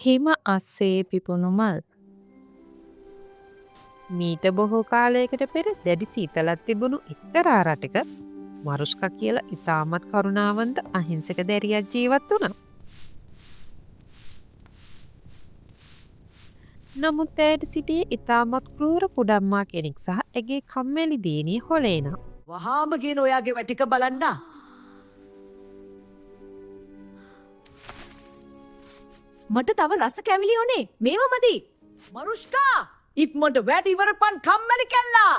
හිම අස්සේ පිපුණු මල්. මීට බොහෝ කාලයකට පෙර දැඩි සීතලක් තිබුණු එක්තරා රටක මරුෂ්කා කියලා ඉතාමත් කරුණාවන්ත අහිංසක දැරියක් ජීවත් වුණා. නමුත් ඇයට සිටියේ ඉතාමත් ක්‍රූර කුඩම්මා කෙනෙක් සහ ඇගේ කම්මැලි දියණිය හොලේනා. වහාම ගෙන ඔයාගේ වැටික බලන්න. මට තව රස කැවිලි ඕනේ. මේව මදි. මරුෂ්කා ඉක්මට වැඩ ඉවරපන් කම්මැලි කෙල්ලා.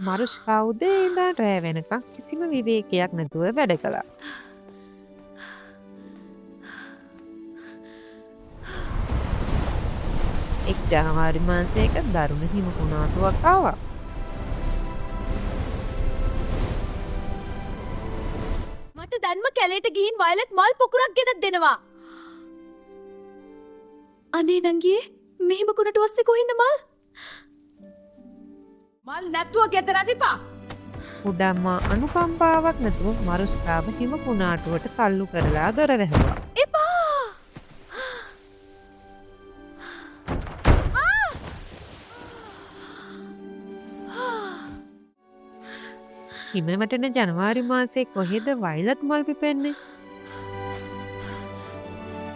මරුෂ්කා උදේ ඉඳන් රෑ වෙනකම් කිසිම විවේකයක් නැතුව වැඩ කළා. එක් ජනවාරි මාසයක දරුණු හිම කුණාටුවක් ආවා. මට දැන්ම කැලේට ගිහින් වයලට් මල් පොකුරක් ගෙනත් දෙනවා. අනේ නංගියේ මෙහෙම කුණට ඔස්සේ කොහින්ද මල්? මල් නැතුව ගෙදර අනිපා. කුඩම්මා අනුකම්පාවක් නැතුව මරුෂ්කාව හිම කුණාටුවට තල්ලු කරලා දොර වැහුවා. එපා. හිම වැටෙන ජනවාරි මාසයේ කොහෙද වයලට් මල් පිපෙන්නේ?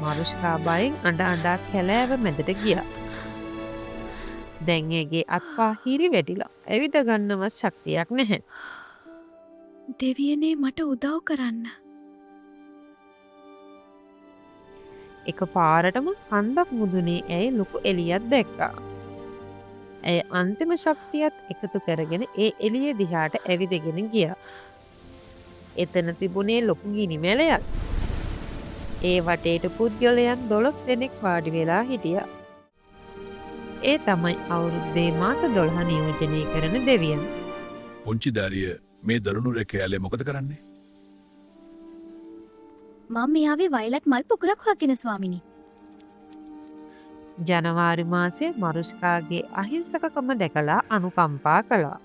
මරුෂ්කා බයෙන් අඬ අඬා කැලෑව මැදට ගියා. දැන් එගේ අත්පා හිරි වැටිලා ඇවිද ගන්නවත් ශක්තියක් නැහැ. දෙවියනේ මට උදව් කරන්න. එක පාරටම කන්දක් මුදුනේ ඇය ලොකු එළියක් දැක්කා. ඇය අන්තිම ශක්තියත් එකතු කරගෙන ඒ එළිය දිහාට ඇවිදගෙන ගියා. එතන තිබුණේ ලොකු ගිනි මැලයක්. ඒ වටේට පුද්ගලයන් 12 දෙනෙක් වාඩි වෙලා හිටියා. ඒ තමයි අවුරුද්දේ මාස 12 නියෝජනය කරන දෙවියන්. පුංචි දාරිය මේ දරුණු රැකයාලේ මොකද කරන්නේ? මම මෙයාවේ වයලට් මල් පොකුරක් හොයගෙන ස්වාමිනී. ජනවාරි මාසයේ මරුෂ්කාගේ අහිංසකකම දැකලා අනුකම්පා කළා.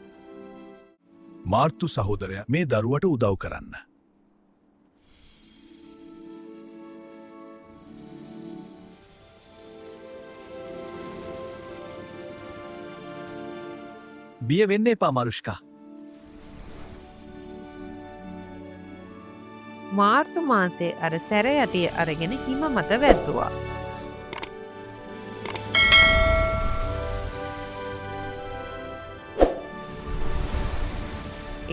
මාර්තු සහෝදරයා මේ දරුවට උදව් කරන්න. බිය වෙන්න එපා මරුෂ්කා. මාර්තු මාසේ අර සැර යටිය අරගෙන හිම මත වැද්දුවා.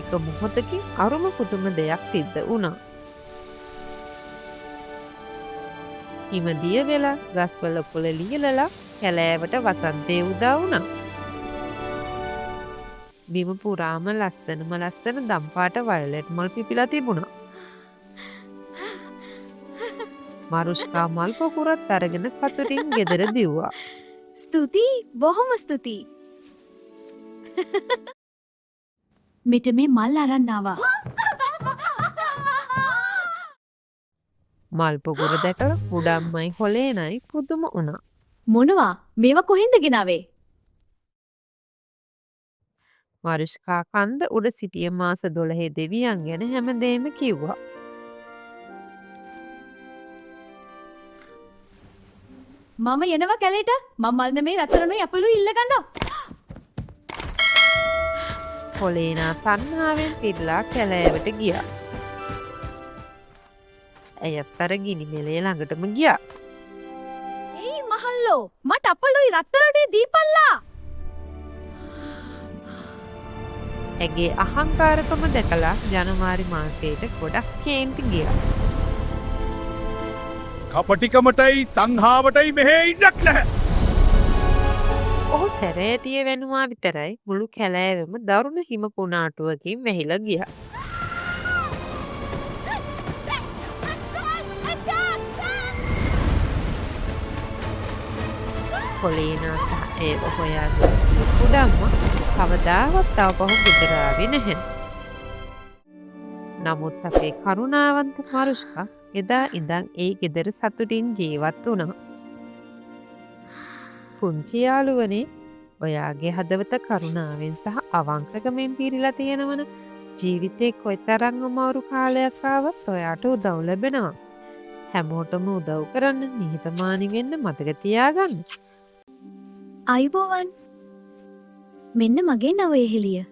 එක මොහොතකින් අරුම පුදුම දෙයක් සිද්ධ වුණා. හිම දිය වෙලා ගස්වල කොළ ලියලලා කැලෑවට වසන්තේ උදා වුණා. බිම පුරාම ලස්සන දම්පාට වයලට් මල් පිපිලා තිබුණා. මරුෂ්කා මල් පොකුරත් අරගෙන සතුටින් ගෙදර දිව්වා. ස්තුතියි බොහොම ස්තුතියි. මෙට මේ මල් අරන් ආවා. මල් පොකුර දැකලා කුඩම්මයි හොලේනයි පුදුම වුණා. මොනවා? මේවා කොහෙන්ද ගෙනාවේ? මරුෂ්කා කන්ද උඩ සිටිය මාස 12 දෙවියන් ගැන හැමදේම කිව්වා. මම යනවා කැලේට. මම මල් නෙමේ රත්තරන්ුයි අපලුයි ඉල්ල ගන්නවා. හොලේනා තණ්හාවෙන් පිරලා කැලෑවට ගියා. ඇයත් අර ගිනි මෙලේ ළඟටම ගියා. ඒයි මහල්ලෝ මට අපලුයි රත්තරන්ුයි දීපල්ලා. ඇගේ අහංකාරකම දැකලා ජනවාරි මාසයට ගොඩක් කේන්ති ගියා. කපටිකමටයි තණ්හාවටයි මෙහෙ ඉන්නක් නැහැ. ඔහු සැරයටිය වෙනවා විතරයි මුළු කැලෑවෙම දරුණු හිම කුණාටුවකින් වැහිලා ගියා. කොලේනා සහ ඒව හොයාගෙන කුඩම්ම කවදාවත් තවපහු ගෙදර ආවේ නැහැ. නමුත් අපේ කරුණාවන්ත මරුෂ්කා එදා ඉඳන් ඒ ගෙදර සතුටින් ජීවත් වුණා. පුංචි යාළුවනේ ඔයාගේ හදවත කරුණාවෙන් සහ අවංකකමෙන් පිරීලා තියෙනවන ජීවිතේ කොයිතරම් අමාරු කාලයක් ආවත් ඔයාට උදව් ලැබෙනවා. හැමෝටම උදව් කරන්න නිහතමානී වෙන්න මතක තියාගන්න. අයිබෝවන් මෙන්න මගේ නව එහෙලිය.